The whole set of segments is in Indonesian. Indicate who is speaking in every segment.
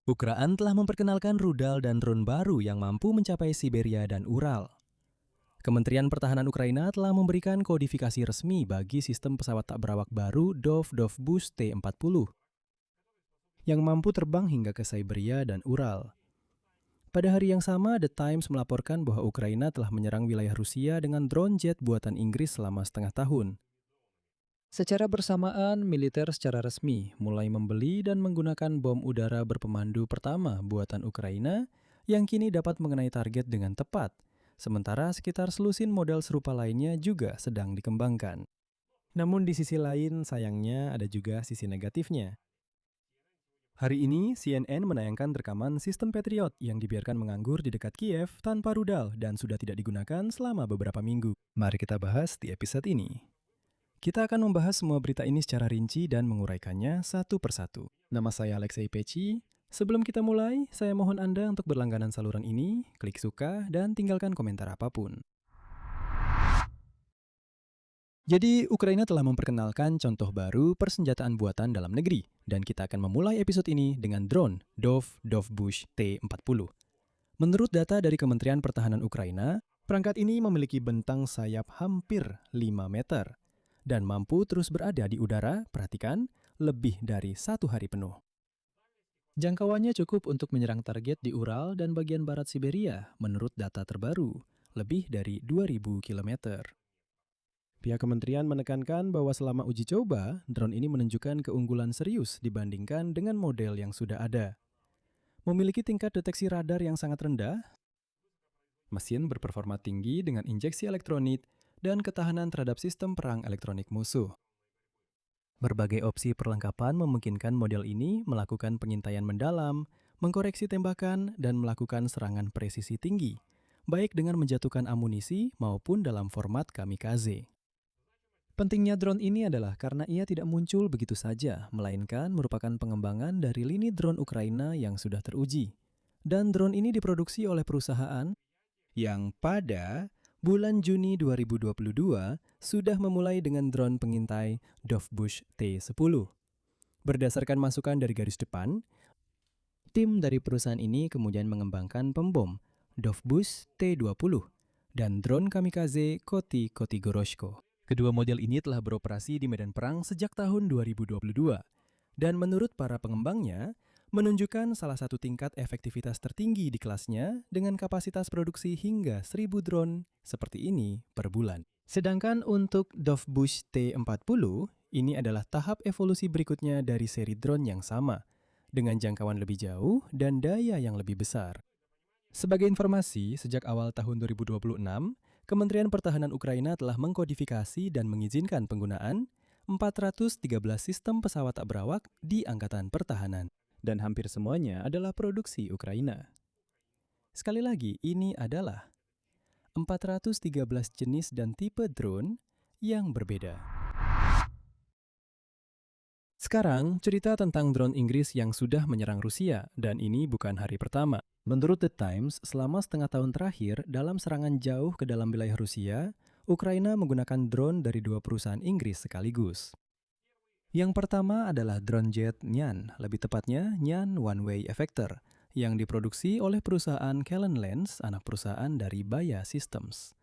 Speaker 1: Ukraina telah memperkenalkan rudal dan drone baru yang mampu mencapai Siberia dan Ural. Kementerian Pertahanan Ukraina telah memberikan kodifikasi resmi bagi sistem pesawat tak berawak baru Dovbush T-40 yang mampu terbang hingga ke Siberia dan Ural. Pada hari yang sama, The Times melaporkan bahwa Ukraina telah menyerang wilayah Rusia dengan drone jet buatan Inggris selama setengah tahun. Secara bersamaan, militer secara resmi mulai membeli dan menggunakan bom udara berpemandu pertama buatan Ukraina yang kini dapat mengenai target dengan tepat, sementara sekitar selusin model serupa lainnya juga sedang dikembangkan. Namun di sisi lain, sayangnya ada juga sisi negatifnya. Hari ini, CNN menayangkan rekaman sistem Patriot yang dibiarkan menganggur di dekat Kiev tanpa rudal dan sudah tidak digunakan selama beberapa minggu. Mari kita bahas di episode ini. Kita akan membahas semua berita ini secara rinci dan menguraikannya satu persatu. Nama saya Alexei Peci. Sebelum kita mulai, saya mohon Anda untuk berlangganan saluran ini, klik suka, dan tinggalkan komentar apapun. Jadi, Ukraina telah memperkenalkan contoh baru persenjataan buatan dalam negeri, dan kita akan memulai episode ini dengan drone Dovbush T-40. Menurut data dari Kementerian Pertahanan Ukraina, perangkat ini memiliki bentang sayap hampir 5 meter dan mampu terus berada di udara, perhatikan, lebih dari 1 hari penuh. Jangkauannya cukup untuk menyerang target di Ural dan bagian barat Siberia, menurut data terbaru, lebih dari 2.000 km. Pihak kementerian menekankan bahwa selama uji coba, drone ini menunjukkan keunggulan serius dibandingkan dengan model yang sudah ada. Memiliki tingkat deteksi radar yang sangat rendah, mesin berperforma tinggi dengan injeksi elektronik, dan ketahanan terhadap sistem perang elektronik musuh. Berbagai opsi perlengkapan memungkinkan model ini melakukan pengintaian mendalam, mengkoreksi tembakan, dan melakukan serangan presisi tinggi, baik dengan menjatuhkan amunisi maupun dalam format kamikaze. Pentingnya drone ini adalah karena ia tidak muncul begitu saja, melainkan merupakan pengembangan dari lini drone Ukraina yang sudah teruji. Dan drone ini diproduksi oleh perusahaan yang pada bulan Juni 2022 sudah memulai dengan drone pengintai Dovbush T-10. Berdasarkan masukan dari garis depan, tim dari perusahaan ini kemudian mengembangkan pembom Dovbush T-20 dan drone kamikaze Koti Goroshko. Kedua model ini telah beroperasi di medan perang sejak tahun 2022, dan menurut para pengembangnya, menunjukkan salah satu tingkat efektivitas tertinggi di kelasnya dengan kapasitas produksi hingga 1.000 drone seperti ini per bulan. Sedangkan untuk Dovbush T-40, ini adalah tahap evolusi berikutnya dari seri drone yang sama, dengan jangkauan lebih jauh dan daya yang lebih besar. Sebagai informasi, sejak awal tahun 2026, Kementerian Pertahanan Ukraina telah mengkodifikasi dan mengizinkan penggunaan 413 sistem pesawat tak berawak di Angkatan Pertahanan. Dan hampir semuanya adalah produksi Ukraina. Sekali lagi, ini adalah 413 jenis dan tipe drone yang berbeda. Sekarang, cerita tentang drone Inggris yang sudah menyerang Rusia, dan ini bukan hari pertama. Menurut The Times, selama setengah tahun terakhir, dalam serangan jauh ke dalam wilayah Rusia, Ukraina menggunakan drone dari 2 perusahaan Inggris sekaligus. Yang pertama adalah drone jet Nyan, lebih tepatnya Nyan One Way Effector, yang diproduksi oleh perusahaan Callen Lens, anak perusahaan dari Baya Systems.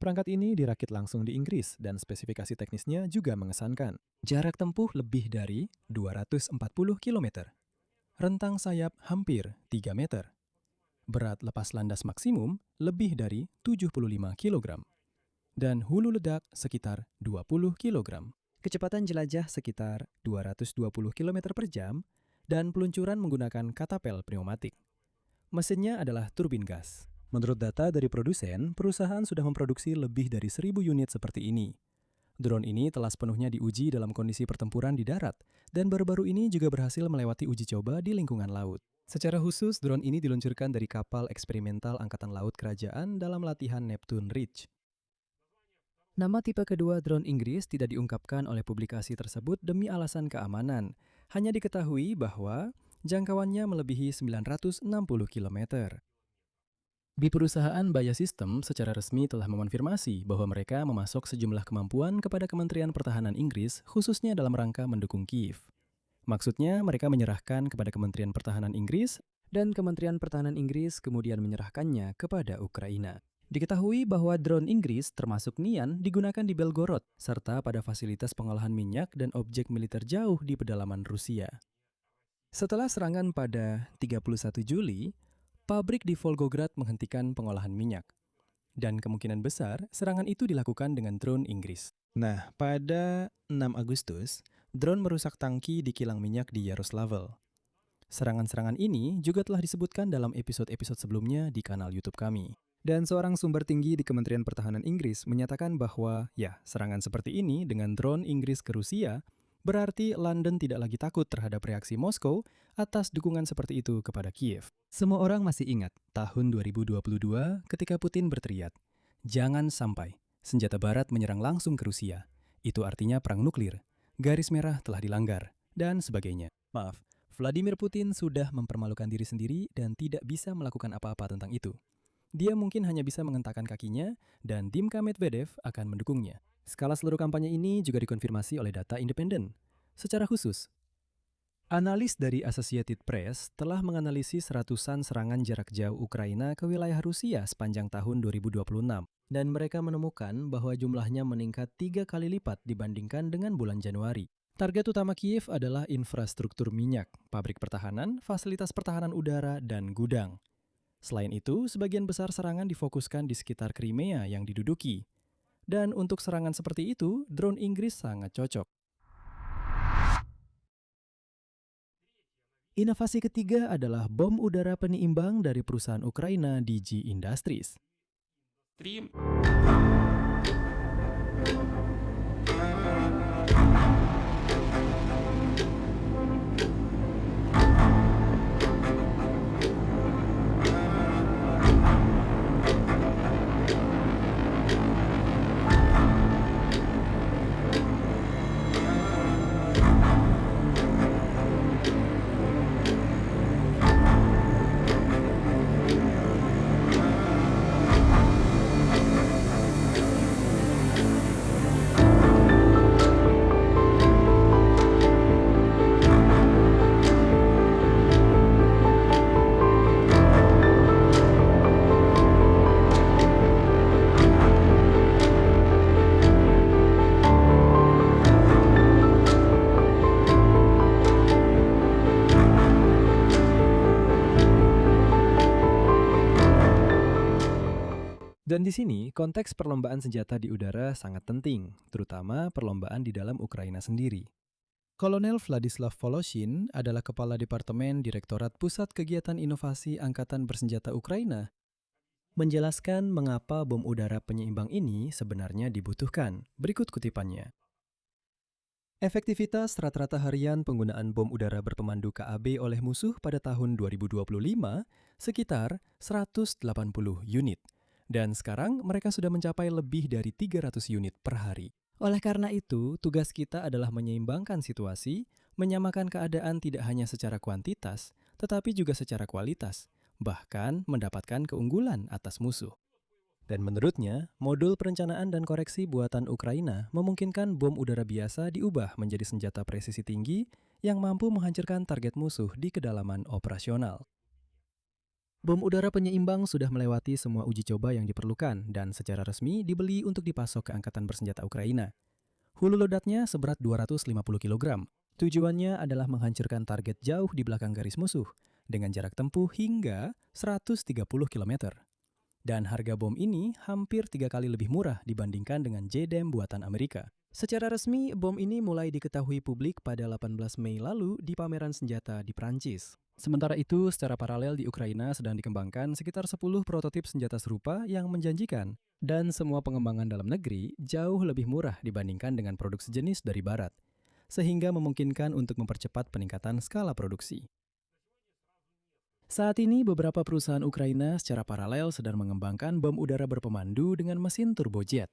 Speaker 1: Perangkat ini dirakit langsung di Inggris dan spesifikasi teknisnya juga mengesankan. Jarak tempuh lebih dari 240 km. Rentang sayap hampir 3 meter. Berat lepas landas maksimum lebih dari 75 kg. Dan hulu ledak sekitar 20 kg. Kecepatan jelajah sekitar 220 km per jam dan peluncuran menggunakan katapel pneumatik. Mesinnya adalah turbin gas. Menurut data dari produsen, perusahaan sudah memproduksi lebih dari 1.000 unit seperti ini. Drone ini telah sepenuhnya diuji dalam kondisi pertempuran di darat, dan baru-baru ini juga berhasil melewati uji coba di lingkungan laut. Secara khusus, drone ini diluncurkan dari kapal eksperimental Angkatan Laut Kerajaan dalam latihan Neptune Ridge. Nama tipe kedua drone Inggris tidak diungkapkan oleh publikasi tersebut demi alasan keamanan. Hanya diketahui bahwa jangkauannya melebihi 960 km. Di perusahaan Baya System secara resmi telah mengonfirmasi bahwa mereka memasok sejumlah kemampuan kepada Kementerian Pertahanan Inggris khususnya dalam rangka mendukung Kiev. Maksudnya mereka menyerahkan kepada Kementerian Pertahanan Inggris dan Kementerian Pertahanan Inggris kemudian menyerahkannya kepada Ukraina. Diketahui bahwa drone Inggris termasuk Nian digunakan di Belgorod serta pada fasilitas pengolahan minyak dan objek militer jauh di pedalaman Rusia. Setelah serangan pada 31 Juli, pabrik di Volgograd menghentikan pengolahan minyak. Dan kemungkinan besar, serangan itu dilakukan dengan drone Inggris. Nah, pada 6 Agustus, drone merusak tangki di kilang minyak di Yaroslavl. Serangan-serangan ini juga telah disebutkan dalam episode-episode sebelumnya di kanal YouTube kami. Dan seorang sumber tinggi di Kementerian Pertahanan Inggris menyatakan bahwa, serangan seperti ini dengan drone Inggris ke Rusia berarti London tidak lagi takut terhadap reaksi Moskow atas dukungan seperti itu kepada Kiev. Semua orang masih ingat tahun 2022 ketika Putin berteriak, "Jangan sampai senjata barat menyerang langsung ke Rusia. Itu artinya perang nuklir. Garis merah telah dilanggar." Dan sebagainya. Maaf, Vladimir Putin sudah mempermalukan diri sendiri dan tidak bisa melakukan apa-apa tentang itu. Dia mungkin hanya bisa mengentakkan kakinya dan Dmytro Medvedev akan mendukungnya. Skala seluruh kampanye ini juga dikonfirmasi oleh data independen. Secara khusus, analis dari Associated Press telah menganalisis ratusan serangan jarak jauh Ukraina ke wilayah Rusia sepanjang tahun 2026. Dan mereka menemukan bahwa jumlahnya meningkat 3 kali lipat dibandingkan dengan bulan Januari. Target utama Kiev adalah infrastruktur minyak, pabrik pertahanan, fasilitas pertahanan udara, dan gudang. Selain itu, sebagian besar serangan difokuskan di sekitar Crimea yang diduduki. Dan untuk serangan seperti itu, drone Inggris sangat cocok. Inovasi ketiga adalah bom udara penyeimbang dari perusahaan Ukraina DG Industries. Dan di sini, konteks perlombaan senjata di udara sangat penting, terutama perlombaan di dalam Ukraina sendiri. Kolonel Vladislav Voloshin adalah Kepala Departemen Direktorat Pusat Kegiatan Inovasi Angkatan Bersenjata Ukraina, menjelaskan mengapa bom udara penyeimbang ini sebenarnya dibutuhkan. Berikut kutipannya. Efektivitas rata-rata harian penggunaan bom udara berpemandu KAB oleh musuh pada tahun 2025 sekitar 180 unit. Dan sekarang mereka sudah mencapai lebih dari 300 unit per hari. Oleh karena itu, tugas kita adalah menyeimbangkan situasi, menyamakan keadaan tidak hanya secara kuantitas, tetapi juga secara kualitas, bahkan mendapatkan keunggulan atas musuh. Dan menurutnya, modul perencanaan dan koreksi buatan Ukraina memungkinkan bom udara biasa diubah menjadi senjata presisi tinggi yang mampu menghancurkan target musuh di kedalaman operasional. Bom udara penyeimbang sudah melewati semua uji coba yang diperlukan dan secara resmi dibeli untuk dipasok ke Angkatan Bersenjata Ukraina. Hulu ledatnya seberat 250 kg. Tujuannya adalah menghancurkan target jauh di belakang garis musuh dengan jarak tempuh hingga 130 km. Dan harga bom ini hampir 3 kali lebih murah dibandingkan dengan JDAM buatan Amerika. Secara resmi, bom ini mulai diketahui publik pada 18 Mei lalu di pameran senjata di Prancis. Sementara itu, secara paralel di Ukraina sedang dikembangkan sekitar 10 prototip senjata serupa yang menjanjikan. Dan semua pengembangan dalam negeri jauh lebih murah dibandingkan dengan produk sejenis dari Barat, sehingga memungkinkan untuk mempercepat peningkatan skala produksi. Saat ini, beberapa perusahaan Ukraina secara paralel sedang mengembangkan bom udara berpemandu dengan mesin turbojet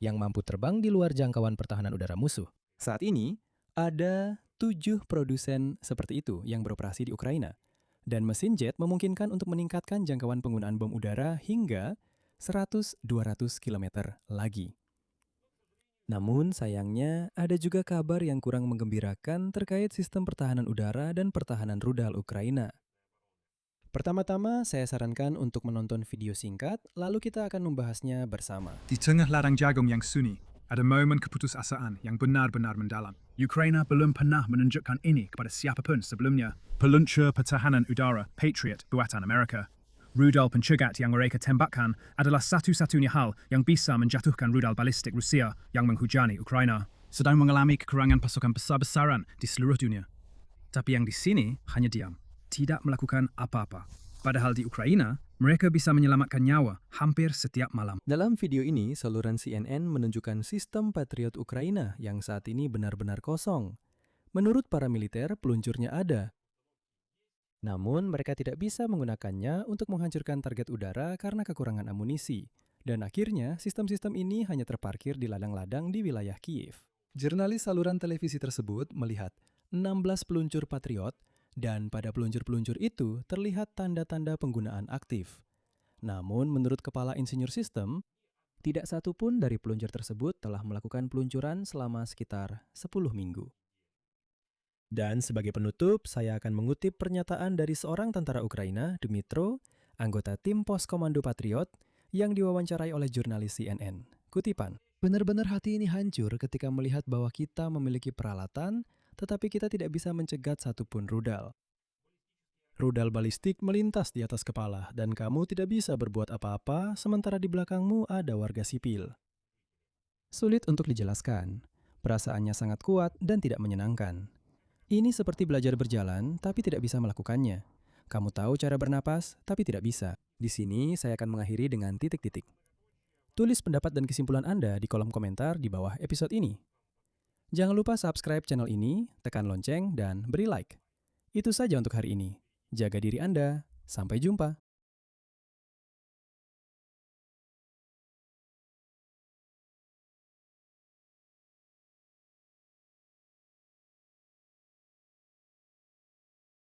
Speaker 1: yang mampu terbang di luar jangkauan pertahanan udara musuh. Saat ini, ada 7 produsen seperti itu yang beroperasi di Ukraina. Dan mesin jet memungkinkan untuk meningkatkan jangkauan penggunaan bom udara hingga 100-200 km lagi. Namun sayangnya, ada juga kabar yang kurang menggembirakan terkait sistem pertahanan udara dan pertahanan rudal Ukraina. Pertama-tama, saya sarankan untuk menonton video singkat, lalu kita akan membahasnya bersama.
Speaker 2: Di tengah ladang jagung yang sunyi, ada momen keputusasaan yang benar-benar mendalam. Ukraina belum pernah menunjukkan ini kepada siapapun sebelumnya. Peluncur pertahanan udara Patriot buatan Amerika. Rudal pencegat yang mereka tembakkan adalah satu-satunya hal yang bisa menjatuhkan rudal balistik Rusia yang menghujani Ukraina. Sedang mengalami kekurangan pasukan besar-besaran di seluruh dunia. Tapi yang di sini hanya diam, tidak melakukan apa-apa. Padahal di Ukraina, mereka bisa menyelamatkan nyawa hampir setiap malam.
Speaker 1: Dalam video ini, saluran CNN menunjukkan sistem Patriot Ukraina yang saat ini benar-benar kosong. Menurut para militer, peluncurnya ada. Namun, mereka tidak bisa menggunakannya untuk menghancurkan target udara karena kekurangan amunisi. Dan akhirnya, sistem-sistem ini hanya terparkir di ladang-ladang di wilayah Kiev. Jurnalis saluran televisi tersebut melihat 16 peluncur Patriot, dan pada peluncur-peluncur itu terlihat tanda-tanda penggunaan aktif. Namun, menurut kepala insinyur sistem, tidak satu pun dari peluncur tersebut telah melakukan peluncuran selama sekitar 10 minggu. Dan sebagai penutup, saya akan mengutip pernyataan dari seorang tentara Ukraina, Dmytro, anggota tim pos komando Patriot, yang diwawancarai oleh jurnalis CNN. Kutipan, "Benar-benar hati ini hancur ketika melihat bahwa kita memiliki peralatan, tetapi kita tidak bisa mencegat satupun rudal. Rudal balistik melintas di atas kepala, dan kamu tidak bisa berbuat apa-apa sementara di belakangmu ada warga sipil." Sulit untuk dijelaskan. Perasaannya sangat kuat dan tidak menyenangkan. Ini seperti belajar berjalan, tapi tidak bisa melakukannya. Kamu tahu cara bernapas, tapi tidak bisa. Di sini saya akan mengakhiri dengan titik-titik. Tulis pendapat dan kesimpulan Anda di kolom komentar di bawah episode ini. Jangan lupa subscribe channel ini, tekan lonceng, dan beri like. Itu saja untuk hari ini. Jaga diri Anda. Sampai jumpa.